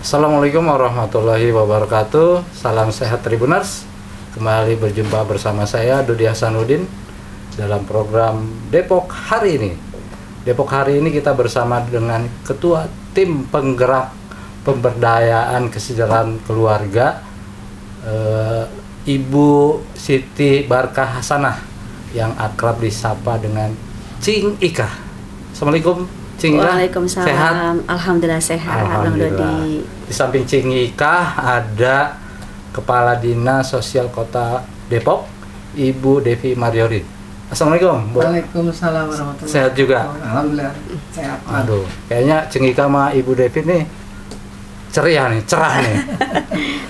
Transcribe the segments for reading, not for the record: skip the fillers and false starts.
Assalamualaikum warahmatullahi wabarakatuh. Salam sehat Tribuners. Kembali berjumpa bersama saya Dodi Hasanuddin dalam program Depok Hari Ini. Depok Hari Ini kita bersama dengan Ketua Tim Penggerak Pemberdayaan Kesejahteraan Keluarga, Ibu Siti Barkah Hasanah yang akrab disapa dengan Cing Ika. Assalamualaikum Cing Ika. Waalaikumsalam. Sehat? Alhamdulillah sehat, Bang Dodi. Di samping Cing Ika ada Kepala Dinas Sosial Kota Depok, Ibu Devi Mariorin. Assalamualaikum, Bu. Waalaikumsalam warahmatullahi wabarakatuh. Sehat juga? Alhamdulillah sehat. Aduh, kayaknya Cing Ika sama Ibu Devi nih ceria nih, cerah nih.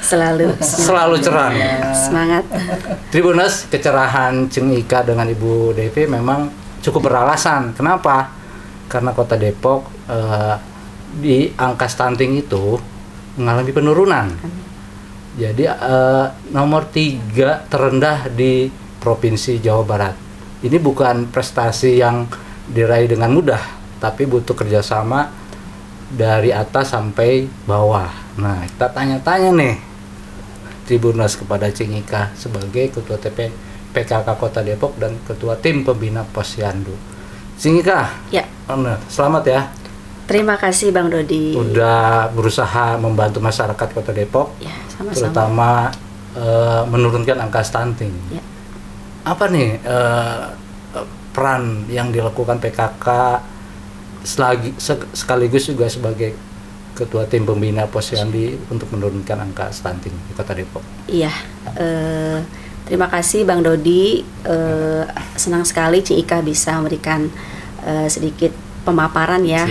Selalu cerah nih. Semangat. Tribuners, kecerahan Cing Ika dengan Ibu Devi memang cukup beralasan. Kenapa? Karena Kota Depok di angka stunting itu mengalami penurunan. Jadi nomor 3 terendah di Provinsi Jawa Barat. Ini bukan prestasi yang diraih dengan mudah, tapi butuh kerjasama dari atas sampai bawah. Nah, kita tanya-tanya nih Tribuners kepada Cing Ika sebagai Ketua PKK Kota Depok dan Ketua Tim Pembina Posyandu. Cing Ika, Ya. Selamat ya. Terima kasih Bang Dodi. Udah berusaha membantu masyarakat Kota Depok, Ya, sama-sama. terutama menurunkan angka stunting. Ya. Apa nih peran yang dilakukan PKK sekaligus juga sebagai Ketua Tim Pembina Posyandu untuk menurunkan angka stunting di Kota Depok? Iya. Terima kasih Bang Dodi. Senang sekali Cing Ika bisa memberikan sedikit pemaparan ya.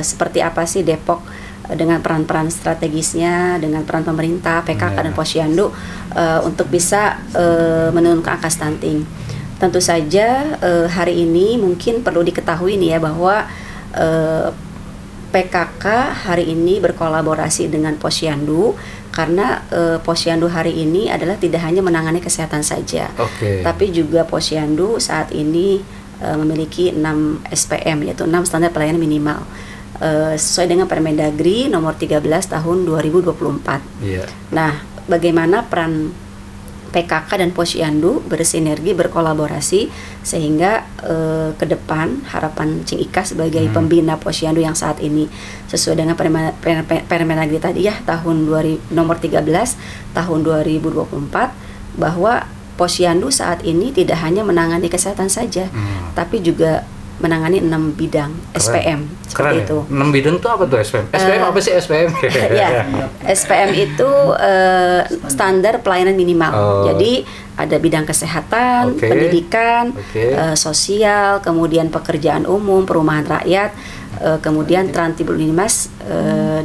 Seperti apa sih Depok dengan peran-peran strategisnya, dengan peran pemerintah, PKK dan Posyandu untuk bisa menurunkan angka stunting. Tentu saja hari ini mungkin perlu diketahui nih ya bahwa PKK hari ini berkolaborasi dengan Posyandu karena Posyandu hari ini adalah tidak hanya menangani kesehatan saja, tapi juga Posyandu saat ini memiliki 6 SPM, yaitu 6 standar pelayanan minimal sesuai dengan Permendagri nomor 13 tahun 2024. Nah, bagaimana peran PKK dan Posyandu bersinergi, berkolaborasi sehingga ke depan harapan Cing Ika sebagai pembina Posyandu yang saat ini sesuai dengan Permendagri tadi ya nomor 13 tahun 2024 bahwa Posyandu saat ini tidak hanya menangani kesehatan saja, tapi juga menangani 6 bidang SPM. Keren itu. Ya? 6 bidang itu apa tuh SPM? SPM apa sih SPM? Ya, SPM itu standar pelayanan minimal. Jadi ada bidang kesehatan, pendidikan, sosial, kemudian pekerjaan umum, perumahan rakyat, kemudian Trantibunimas,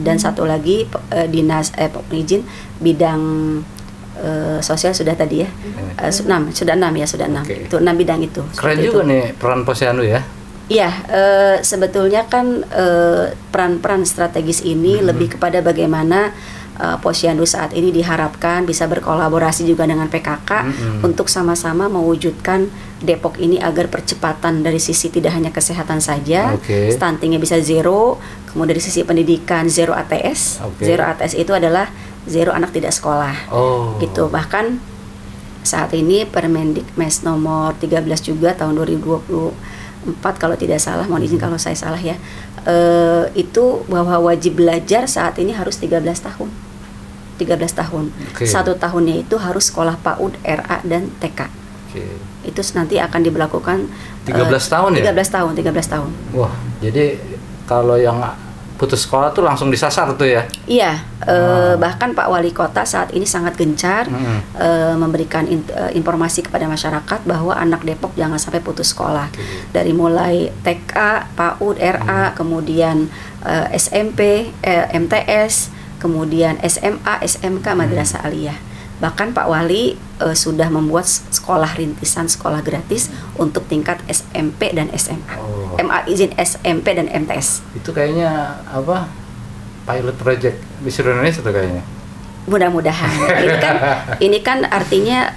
dan satu lagi dinas izin bidang sosial sudah tadi ya. Sudah 6 ya. Itu 6 bidang itu. Keren juga nih peran Posyandu ya. Iya, sebetulnya kan peran-peran strategis ini lebih kepada bagaimana Posyandu saat ini diharapkan bisa berkolaborasi juga dengan PKK untuk sama-sama mewujudkan Depok ini agar percepatan dari sisi tidak hanya kesehatan saja, stuntingnya bisa zero, kemudian dari sisi pendidikan zero ATS. Zero ATS itu adalah zero anak tidak sekolah. Gitu. Bahkan saat ini Permendikmes nomor 13 juga tahun 2024 kalau tidak salah, mohon izin kalau saya salah ya. Itu bahwa wajib belajar saat ini harus 13 tahun. 13 tahun. 1 tahunnya itu harus sekolah PAUD, RA dan TK. Itu nanti akan diberlakukan 13 tahun ya? 13 tahun. Wah, jadi kalau yang putus sekolah tuh langsung disasar tuh ya? Iya, bahkan Pak Wali Kota saat ini sangat gencar memberikan informasi kepada masyarakat bahwa anak Depok jangan sampai putus sekolah. Dari mulai TK, PAUD, RA, kemudian SMP, MTS, kemudian SMA, SMK, Madrasah Aliyah. Bahkan Pak Wali sudah membuat sekolah rintisan, sekolah gratis untuk tingkat SMP dan SMA. izin SMP dan MTS. Itu kayaknya apa? Pilot project di seluruh Indonesia tuh kayaknya. Mudah-mudahan. Ini kan artinya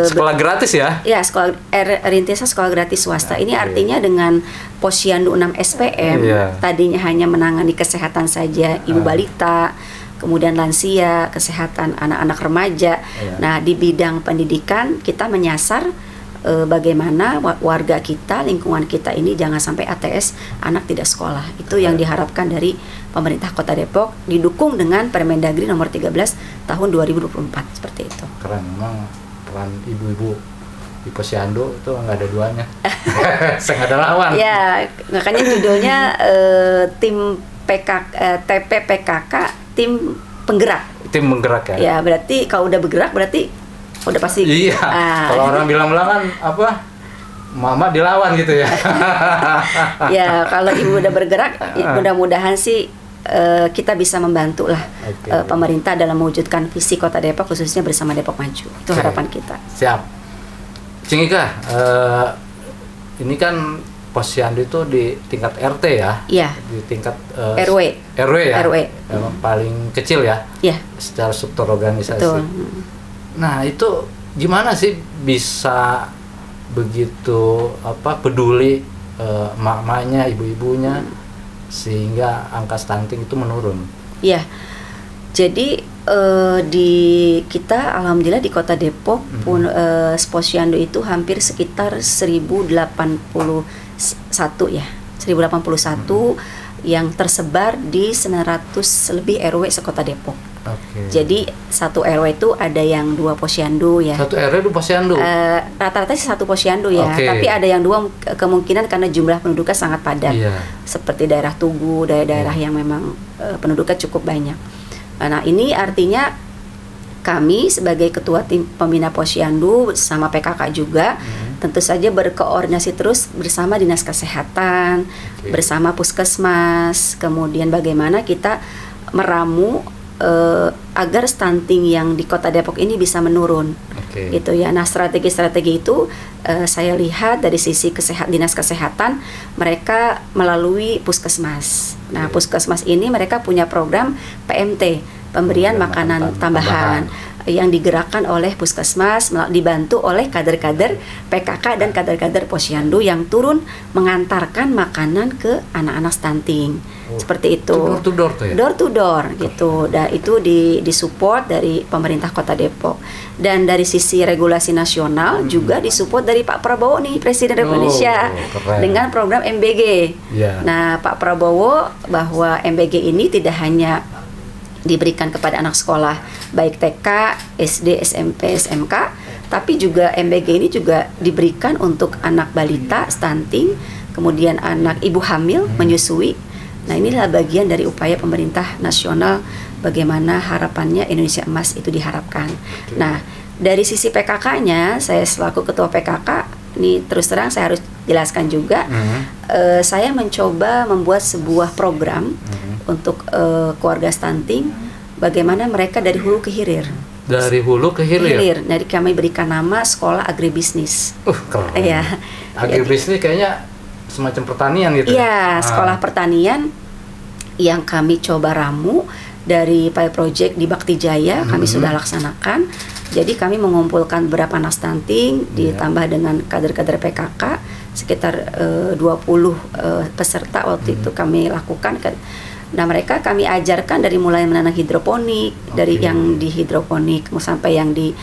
sekolah gratis ya? Ya, sekolah rintisan sekolah gratis swasta. Ini artinya dengan Posyandu 6 SPM tadinya hanya menangani kesehatan saja, ibu balita, kemudian lansia, kesehatan anak-anak remaja. Nah, di bidang pendidikan kita menyasar bagaimana warga kita, lingkungan kita ini jangan sampai ATS, anak tidak sekolah. Itu yang diharapkan dari pemerintah Kota Depok, didukung dengan Permendagri nomor 13 tahun 2024, seperti itu. Keren, memang peran ibu-ibu di Posyandu itu nggak ada duanya. Nggak ada lawan. Ya, makanya judulnya tim TP PKK, tim penggerak. Tim penggerak ya. Ya, berarti kalau udah bergerak berarti udah pasti. Iya. Kalau orang bilang kan apa? Mama dilawan gitu ya. Ya, kalau ibu udah bergerak, mudah-mudahan sih kita bisa membantu lah pemerintah dalam mewujudkan visi Kota Depok, khususnya bersama Depok Maju. Itu harapan kita. Siap. Cing Ika, ini kan Posyandu itu di tingkat RT ya? Iya. Di tingkat RW. RW ya? RW. Yang paling kecil ya? Iya. Secara struktur organisasi. Betul. Nah, itu gimana sih bisa begitu peduli emak-emaknya, ibu-ibunya sehingga angka stunting itu menurun? Iya. Jadi di kita alhamdulillah di Kota Depok pun Posyandu itu hampir sekitar 1081 ya. 1081 yang tersebar di 900 lebih RW se-Kota Depok. Jadi satu RW itu ada yang 2 Posyandu ya. Satu RW 2 Posyandu. Rata-rata sih 1 Posyandu ya, tapi ada yang 2 kemungkinan karena jumlah penduduknya sangat padat. Seperti daerah Tugu, daerah-daerah yang memang penduduknya cukup banyak. Nah, ini artinya kami sebagai ketua tim pembina Posyandu sama PKK juga tentu saja berkoordinasi terus bersama Dinas Kesehatan, bersama Puskesmas, kemudian bagaimana kita meramu agar stunting yang di Kota Depok ini bisa menurun. Gitu ya. Nah, strategi-strategi itu saya lihat dari sisi Dinas Kesehatan, mereka melalui Puskesmas. Nah, Puskesmas ini mereka punya program PMT, pemberian makanan tambahan yang digerakkan oleh Puskesmas, dibantu oleh kader-kader PKK dan kader-kader Posyandu yang turun mengantarkan makanan ke anak-anak stunting. Seperti itu. Door to door tuh ya? Door to door gitu. Dan itu disupport dari pemerintah Kota Depok. Dan dari sisi regulasi nasional juga disupport dari Pak Prabowo nih, Presiden Republik Indonesia, dengan program MBG. Nah, Pak Prabowo bahwa MBG ini tidak hanya diberikan kepada anak sekolah baik TK, SD, SMP, SMK, tapi juga MBG ini juga diberikan untuk anak balita stunting, kemudian anak ibu hamil menyusui. Nah, inilah bagian dari upaya pemerintah nasional bagaimana harapannya Indonesia Emas itu diharapkan. Nah, dari sisi PKK-nya, saya selaku ketua PKK, ini terus terang saya harus jelaskan juga, saya mencoba membuat sebuah program untuk keluarga stunting, bagaimana mereka dari hulu ke hilir. Dari hulu ke hilir. Jadi kami berikan nama Sekolah Agribisnis. Keren. Iya. Agribisnis kayaknya semacam pertanian gitu. Iya, sekolah pertanian yang kami coba ramu dari pilot project di Bakti Jaya, kami sudah laksanakan. Jadi kami mengumpulkan beberapa anak stunting ditambah dengan kader-kader PKK sekitar 20 peserta waktu itu kami lakukan. Nah, mereka kami ajarkan dari mulai menanam hidroponik, dari yang di hidroponik sampai yang di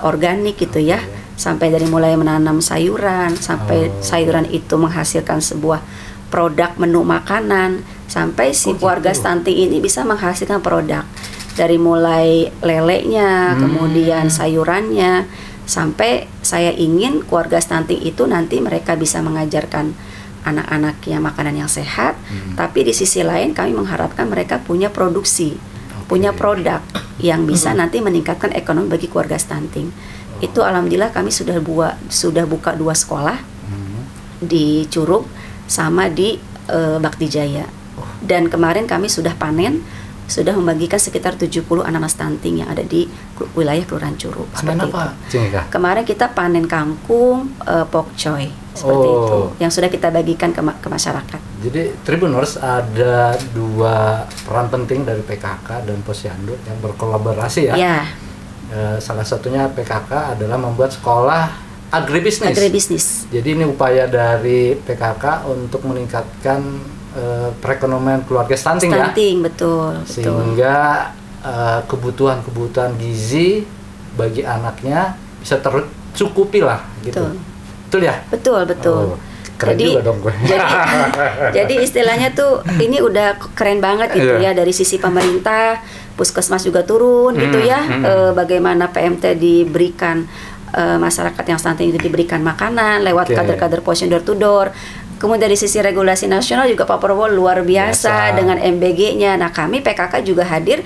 organik gitu ya. Sampai dari mulai menanam sayuran, sampai sayuran itu menghasilkan sebuah produk menu makanan, sampai si keluarga stunting ini bisa menghasilkan produk dari mulai lelenya, kemudian sayurannya, sampai saya ingin keluarga stunting itu nanti mereka bisa mengajarkan anak-anaknya makanan yang sehat, tapi di sisi lain kami mengharapkan mereka punya produksi, punya produk yang bisa nanti meningkatkan ekonomi bagi keluarga stunting. Itu alhamdulillah kami sudah buka 2 sekolah di Curug sama di Bakti Jaya. Dan kemarin kami sudah panen, sudah membagikan sekitar 70 anak-anak stunting yang ada di wilayah Kelurahan Curug. Panen apa? Kemarin kita panen kangkung, pokcoy, seperti itu, yang sudah kita bagikan ke masyarakat. Jadi Tribuners, ada 2 peran penting dari PKK dan Posyandu yang berkolaborasi ya. Ya. Salah satunya PKK adalah membuat sekolah agribisnis. Jadi ini upaya dari PKK untuk meningkatkan perekonomian keluarga stunting ya. Betul. Sehingga kebutuhan gizi bagi anaknya bisa tercukupi lah gitu. Betul ya? Betul. Oh, keren jadi, juga dong gue. Jadi istilahnya tuh ini udah keren banget gitu ya, dari sisi pemerintah, puskesmas juga turun gitu ya. Bagaimana PMT diberikan, masyarakat yang stunting itu diberikan makanan lewat kader-kader posyandu door to door. Kemudian dari sisi regulasi nasional juga Pak Prabowo luar biasa dengan MBG-nya. Nah, kami PKK juga hadir,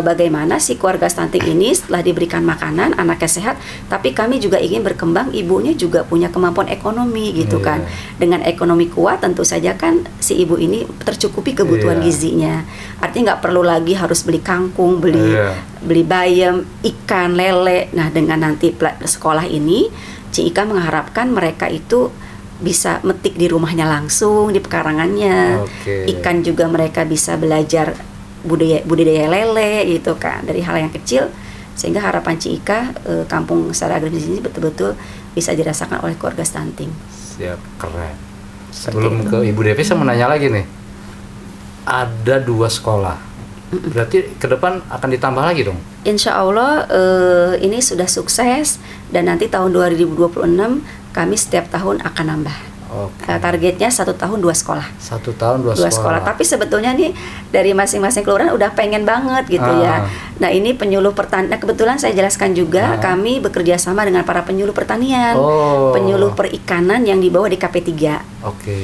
bagaimana si keluarga stunting ini setelah diberikan makanan, anaknya sehat, tapi kami juga ingin berkembang, ibunya juga punya kemampuan ekonomi gitu kan. Dengan ekonomi kuat tentu saja kan si ibu ini tercukupi kebutuhan gizinya. Artinya nggak perlu lagi harus beli kangkung, beli bayam, ikan, lele. Nah, dengan nanti sekolah ini, Cik Ika mengharapkan mereka itu bisa metik di rumahnya langsung, di pekarangannya. Ikan juga mereka bisa belajar budidaya lele gitu kan, dari hal yang kecil, sehingga harapan Cik Ika, kampung secara agraris ini betul-betul bisa dirasakan oleh keluarga stunting. Siap, keren. Sebelum ke Ibu Devi, saya mau nanya lagi nih, ada 2 sekolah, berarti ke depan akan ditambah lagi dong? Insya Allah ini sudah sukses, dan nanti tahun 2026 kami setiap tahun akan nambah. Targetnya 1 tahun 2 sekolah. 1 tahun 2 sekolah. Tapi sebetulnya nih dari masing-masing kelurahan udah pengen banget gitu ya. Nah, ini penyuluh pertanian. Nah, kebetulan saya jelaskan juga, kami bekerja sama dengan para penyuluh pertanian, penyuluh perikanan yang dibawa di KP3.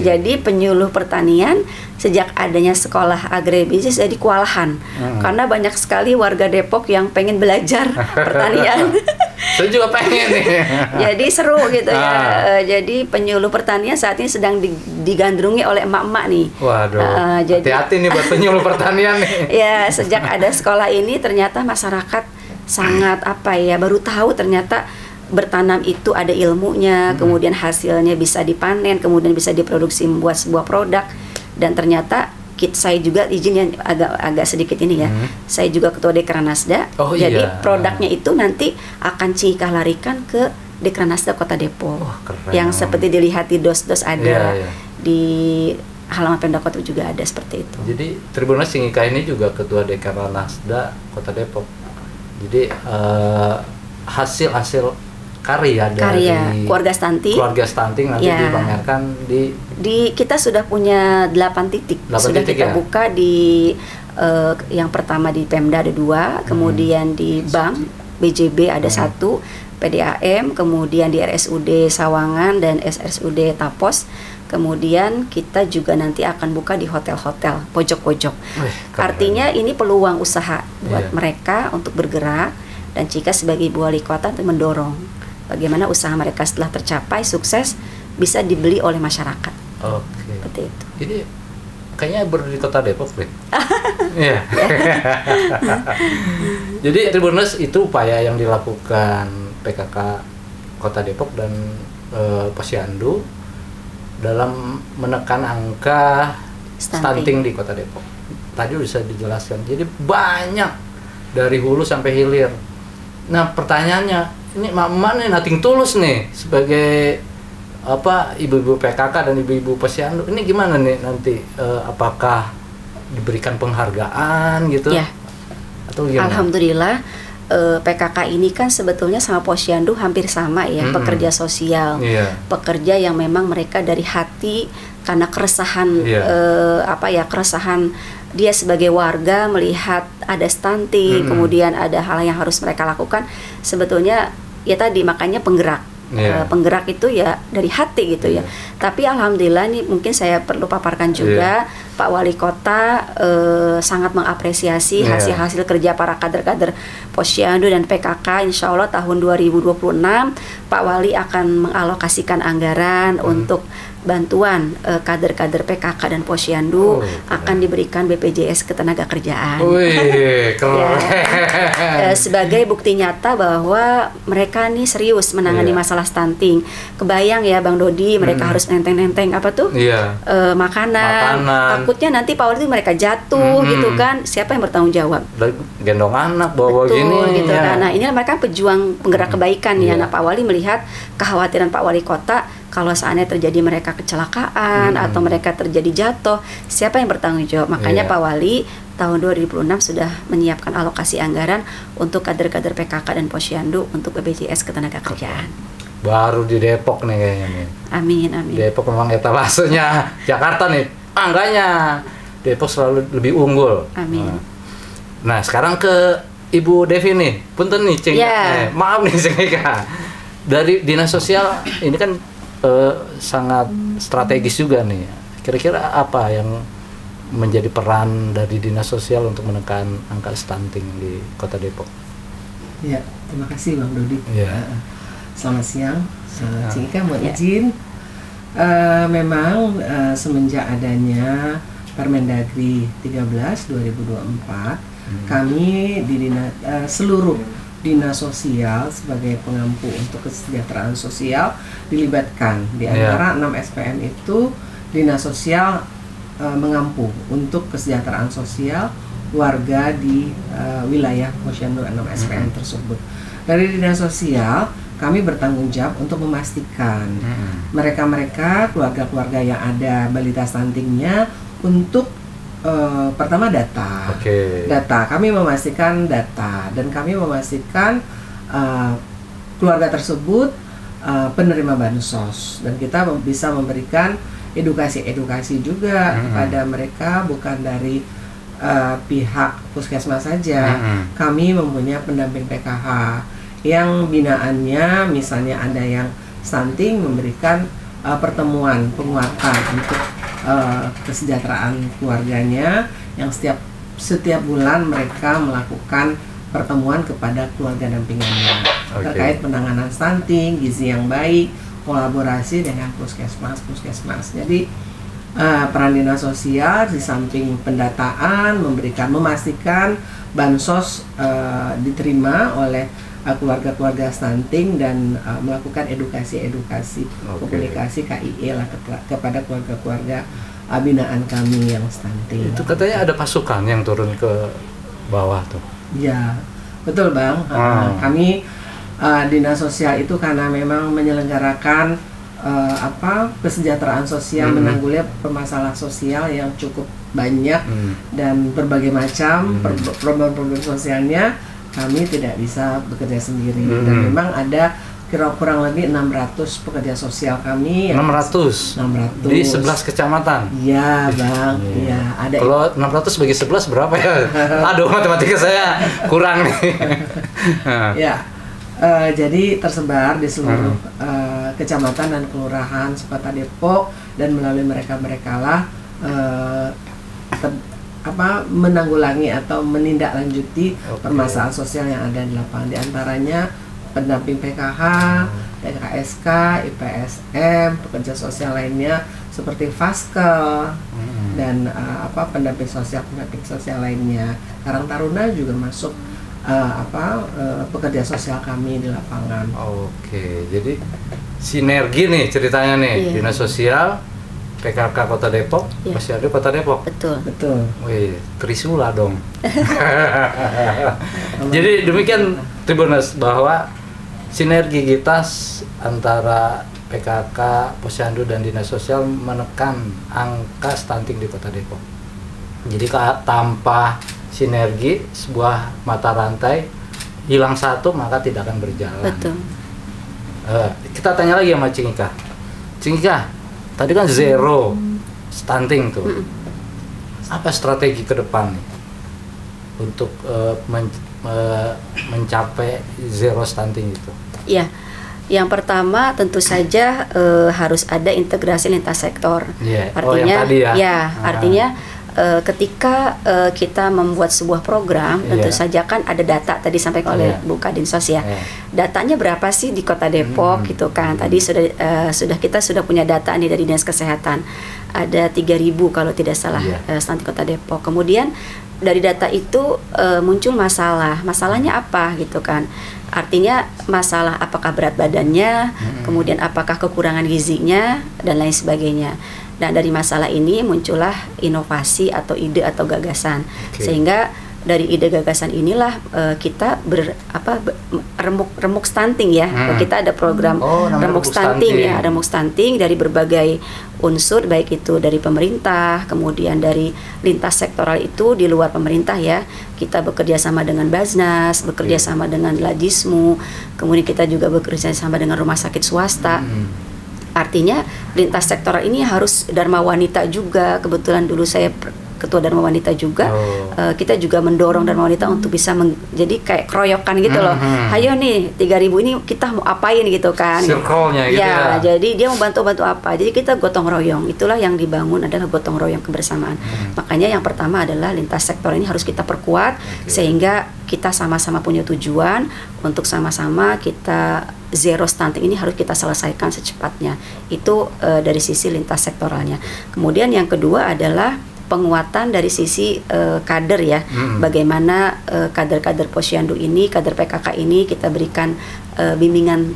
Jadi penyuluh pertanian sejak adanya sekolah agribisnis jadi kewalahan, karena banyak sekali warga Depok yang pengen belajar pertanian. Saya juga pengen nih. Jadi seru gitu ya. Jadi penyuluh pertanian saat ini sedang digandrungi oleh emak-emak nih. Waduh. Hati-hati nih buat penyuluh pertanian nih. Ya, sejak ada sekolah ini ternyata masyarakat sangat baru tahu ternyata bertanam itu ada ilmunya, kemudian hasilnya bisa dipanen, kemudian bisa diproduksi membuat sebuah produk. Dan ternyata saya juga izin yang agak sedikit ini ya. Saya juga ketua Dekranasda. Jadi produknya itu nanti akan Cik Ika larikan ke Dekranasda Kota Depok. Yang seperti dilihat di dos-dos ada di halaman Pemda Kota juga ada seperti itu. Jadi Tribuners Cik Ika ini juga ketua Dekranasda Kota Depok. Jadi hasil karya dari keluarga stunting nanti dipamerkan di kita sudah punya 8 titik sudah kita buka di yang pertama di Pemda ada 2, kemudian di Bank BJB ada 1, PDAM, kemudian di RSUD Sawangan dan RSUD Tapos. Kemudian kita juga nanti akan buka di hotel-hotel pojok-pojok. Artinya ini peluang usaha buat mereka untuk bergerak, dan Cika sebagai Ibu Wali Kota untuk mendorong bagaimana usaha mereka setelah tercapai sukses bisa dibeli oleh masyarakat. Seperti itu. Jadi kayaknya baru di Kota Depok deh. Iya. Jadi Tribuners itu upaya yang dilakukan PKK Kota Depok dan Posyandu dalam menekan angka stunting di Kota Depok. Tadi bisa dijelaskan. Jadi banyak dari hulu sampai hilir. Nah, pertanyaannya, ini emak-emak nih nating tulus nih sebagai ibu-ibu PKK dan ibu-ibu posyandu, ini gimana nih nanti, apakah diberikan penghargaan gitu? Atau gimana? Alhamdulillah, PKK ini kan sebetulnya sama posyandu hampir sama ya, pekerja sosial, pekerja yang memang mereka dari hati karena keresahan keresahan dia sebagai warga melihat ada stunting, kemudian ada hal yang harus mereka lakukan, sebetulnya ya tadi makanya penggerak. Penggerak itu ya dari hati gitu ya. Tapi alhamdulillah nih mungkin saya perlu paparkan juga, Pak Wali Kota sangat mengapresiasi hasil-hasil kerja para kader-kader Posyandu dan PKK. Insya Allah tahun 2026 Pak Wali akan mengalokasikan anggaran untuk bantuan kader-kader PKK dan Posyandu akan diberikan BPJS Ketenagakerjaan. Sebagai bukti nyata bahwa mereka nih serius menangani masalah stunting. Kebayang ya Bang Dodi, mereka harus nenteng-nenteng makanan. Takutnya nanti Pak Wali mereka jatuh gitu kan. Siapa yang bertanggung jawab? Gendong anak bawa gini gitu kan. Nah, ini mereka pejuang penggerak kebaikan ya. Nah, Pak Wali melihat kekhawatiran Pak Wali Kota, Kalau seandainya terjadi mereka kecelakaan atau mereka terjadi jatuh, siapa yang bertanggung jawab? Makanya Pak Wali tahun 2006 sudah menyiapkan alokasi anggaran untuk kader-kader PKK dan Posyandu untuk BPJS Ketenagakerjaan. Baru di Depok nih kayaknya nih. Amin, amin. Depok memang etalasenya Jakarta nih. Angkanya Depok selalu lebih unggul. Amin. Nah, sekarang ke Ibu Devi nih. Punten nih, Cing. Maaf nih, Cing Ika. Dari Dinas Sosial ini kan sangat strategis juga nih. Kira-kira apa yang menjadi peran dari Dinas Sosial untuk menekan angka stunting di Kota Depok? Ya, terima kasih Bang Dodi. Selamat siang, Cing Ika mohon izin. Memang semenjak adanya Permendagri 13 2024, kami di seluruh Dinas Sosial sebagai pengampu untuk kesejahteraan sosial dilibatkan. Di antara 6 SPM itu Dinas Sosial mengampu untuk kesejahteraan sosial warga di wilayah Posyandu 6 SPM tersebut. Dari Dinas Sosial kami bertanggung jawab untuk memastikan mereka-mereka keluarga-keluarga yang ada balita stuntingnya untuk pertama data. Data kami memastikan data dan kami memastikan keluarga tersebut penerima bansos, dan kita bisa memberikan edukasi juga kepada mereka, bukan dari pihak puskesmas saja. Kami mempunyai pendamping PKH yang binaannya misalnya ada yang stunting, memberikan pertemuan penguatan untuk kesejahteraan keluarganya, yang setiap bulan mereka melakukan pertemuan kepada keluarga dampingannya terkait penanganan stunting, gizi yang baik, kolaborasi dengan puskesmas. Jadi peran Dinas Sosial di samping pendataan, memastikan bansos diterima oleh keluarga-keluarga stunting dan melakukan edukasi komunikasi KIE lah kepada keluarga-keluarga binaan kami yang stunting. Itu katanya ada pasukan yang turun ke bawah tuh. Ya, betul Bang. Kami Dinas Sosial itu karena memang menyelenggarakan kesejahteraan sosial, menanggulangi permasalahan sosial yang cukup banyak dan berbagai macam problem-problem sosialnya. Kami tidak bisa bekerja sendiri, dan memang ada kurang lebih 600 pekerja sosial kami. 600 di 11 kecamatan. Iya Bang, iya ada. Kalau 600 bagi 11 berapa ya? Aduh, matematika saya kurang nih. Ya, jadi tersebar di seluruh kecamatan dan kelurahan Kota Depok, dan melalui mereka lah menanggulangi atau menindaklanjuti permasalahan sosial yang ada di lapangan. Di antaranya pendamping PKH, PKSK, IPSM, pekerja sosial lainnya seperti Faskel dan pendamping sosial lainnya. Karang Taruna juga masuk pekerja sosial kami di lapangan. Jadi sinergi nih ceritanya nih, Dinas Sosial, PKK Kota Depok, Posyandu Kota Depok. Betul. Wih, Trisula dong. Jadi demikian Tribuners, bahwa sinergitas antara PKK, Posyandu dan Dinas Sosial menekan angka stunting di Kota Depok. Jadi tanpa sinergi, sebuah mata rantai hilang satu maka tidak akan berjalan. Betul. Kita tanya lagi sama Cing Ika. Cing Ika, tadi kan zero stunting tuh. Apa strategi ke depan nih untuk mencapai zero stunting itu? Ya, yang pertama tentu saja harus ada integrasi lintas sektor. Artinya, artinya ketika kita membuat sebuah program, tentu saja kan ada data tadi sampaikan oleh Bu Kadinsos ya. Datanya berapa sih di Kota Depok gitu kan? Tadi kita sudah punya data nih dari Dinas Kesehatan. Ada 3.000 kalau tidak salah stunting Kota Depok. Kemudian dari data itu muncul masalahnya apa gitu kan? Artinya masalah apakah berat badannya, kemudian apakah kekurangan gizinya dan lain sebagainya. Dan dari masalah ini muncullah inovasi atau ide atau gagasan, sehingga dari ide gagasan inilah kita remuk stunting ya. Kita ada program remuk stunting ya, remuk stunting dari berbagai unsur, baik itu dari pemerintah, kemudian dari lintas sektoral itu di luar pemerintah ya. Kita bekerja sama dengan Basnas, bekerja sama dengan Lajismu, kemudian kita juga bekerja sama dengan rumah sakit swasta. Artinya lintas sektoral ini harus Dharma Wanita juga. Kebetulan dulu saya ketua Dharma Wanita juga. Kita juga mendorong Dharma Wanita untuk bisa jadi kayak keroyokan gitu loh. Ayo nih 3.000 ini kita mau apain gitu kan. Circle-nya gitu ya. Jadi dia mau bantu apa. Jadi kita gotong royong. Itulah yang dibangun adalah gotong royong kebersamaan. Makanya yang pertama adalah lintas sektor ini harus kita perkuat sehingga kita sama-sama punya tujuan untuk sama-sama kita zero stunting ini harus kita selesaikan secepatnya. Itu dari sisi lintas sektoralnya. Kemudian yang kedua adalah penguatan dari sisi kader ya. Bagaimana kader-kader Posyandu ini, kader PKK ini kita berikan bimbingan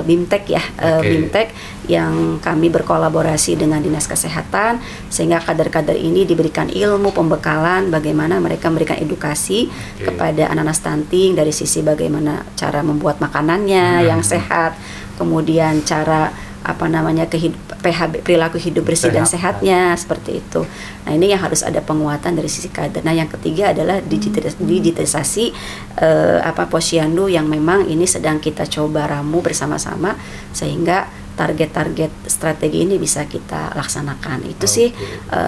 BIMTEK ya, BIMTEK yang kami berkolaborasi dengan Dinas Kesehatan sehingga kader-kader ini diberikan ilmu pembekalan bagaimana mereka memberikan edukasi kepada anak-anak stunting dari sisi bagaimana cara membuat makanannya yang sehat, kemudian cara perilaku hidup bersih dan sehatnya seperti itu. Nah ini yang harus ada penguatan dari sisi kader. Nah yang ketiga adalah digitalisasi Posyandu yang memang ini sedang kita coba ramu bersama-sama sehingga target-target strategi ini bisa kita laksanakan. Itu sih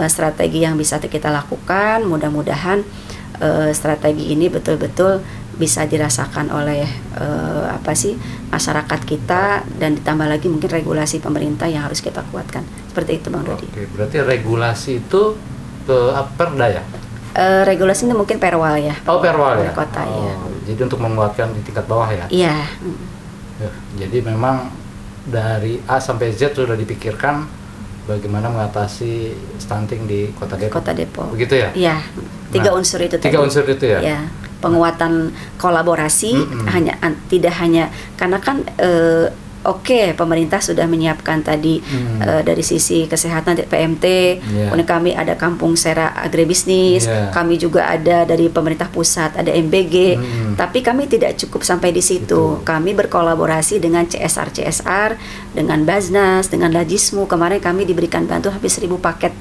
strategi yang bisa kita lakukan. Mudah-mudahan strategi ini betul-betul bisa dirasakan oleh masyarakat kita dan ditambah lagi mungkin regulasi pemerintah yang harus kita kuatkan. Seperti itu Bang Dodi. Oke, berarti regulasi itu ke Perda ya? Regulasi itu mungkin Perwal ya. Perwal ya. Kota ya. Jadi untuk menguatkan di tingkat bawah ya? Iya. Jadi memang dari A sampai Z sudah dipikirkan bagaimana mengatasi stunting di Kota Depok. Kota Depok. Begitu ya? Iya. Tiga unsur itu tadi. Unsur itu ya? Iya. Penguatan kolaborasi tidak hanya karena kan pemerintah sudah menyiapkan tadi dari sisi kesehatan PMT, kemudian kami ada Kampung Sera Agribisnis, kami juga ada dari pemerintah pusat ada MBG, tapi kami tidak cukup sampai di situ. Kami berkolaborasi dengan CSR, dengan Basnas, dengan Lajismu. Kemarin kami diberikan bantuan hampir 1.000 paket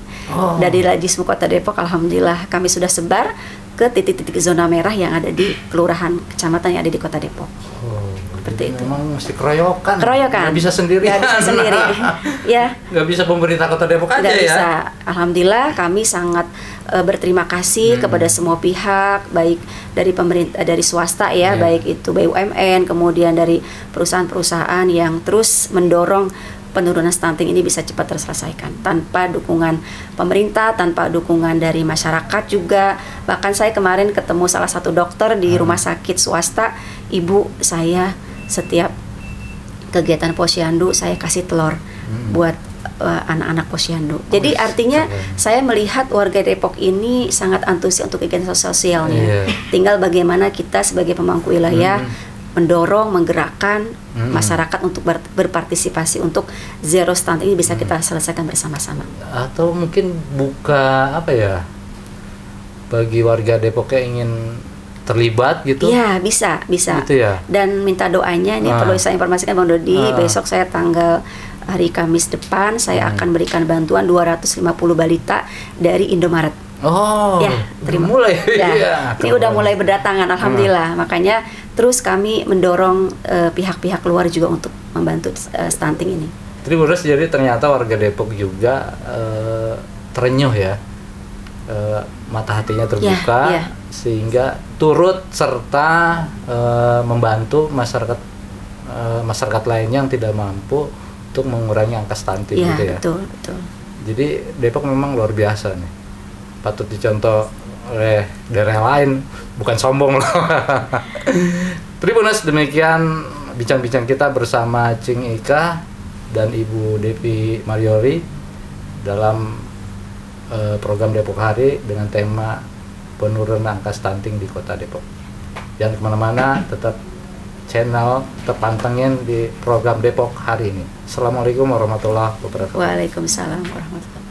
dari Lajismu Kota Depok. Alhamdulillah kami sudah sebar ke titik-titik zona merah yang ada di kelurahan kecamatan yang ada di Kota Depok. Seperti itu. Memang mesti keroyokan. Nggak bisa sendiri. Ya. Nggak bisa pemerintah Kota Depok aja ya. Bisa. Alhamdulillah kami sangat berterima kasih kepada semua pihak, baik dari pemerintah, dari swasta ya, baik itu BUMN, kemudian dari perusahaan-perusahaan yang terus mendorong penurunan stunting ini bisa cepat terselesaikan. Tanpa dukungan pemerintah, tanpa dukungan dari masyarakat juga. Bahkan saya kemarin ketemu salah satu dokter di rumah sakit swasta, ibu saya setiap kegiatan Posyandu saya kasih telur buat anak-anak Posyandu. Jadi artinya saya melihat warga Depok ini sangat antusias untuk kegiatan sosialnya. Tinggal bagaimana kita sebagai pemangku wilayah mendorong, menggerakkan masyarakat untuk berpartisipasi untuk zero stunting ini bisa kita selesaikan bersama-sama. Atau mungkin buka bagi warga Depok yang ingin terlibat gitu? Iya, bisa. Gitu ya? Dan minta doanya ini perlu saya informasikan Bang Dodi, besok saya tanggal hari Kamis depan saya akan berikan bantuan 250 balita dari Indomaret. Terima. Mulai. Ini udah mulai berdatangan, alhamdulillah. Makanya terus kami mendorong pihak-pihak luar juga untuk membantu stunting ini. Tribuners, jadi ternyata warga Depok juga terenyuh ya, mata hatinya terbuka, sehingga turut serta membantu masyarakat lainnya yang tidak mampu untuk mengurangi angka stunting gitu ya. Betul. Jadi Depok memang luar biasa nih, patut dicontoh oleh daerah lain, bukan sombong loh. Tribuners, demikian bincang-bincang kita bersama Cing Ika dan Ibu Devi Mariori dalam program Depok Hari dengan tema penurunan angka stunting di Kota Depok. Jangan kemana-mana, tetap pantengin di program Depok Hari ini. Assalamualaikum warahmatullahi wabarakatuh. Waalaikumsalam warahmatullahi wabarakatuh.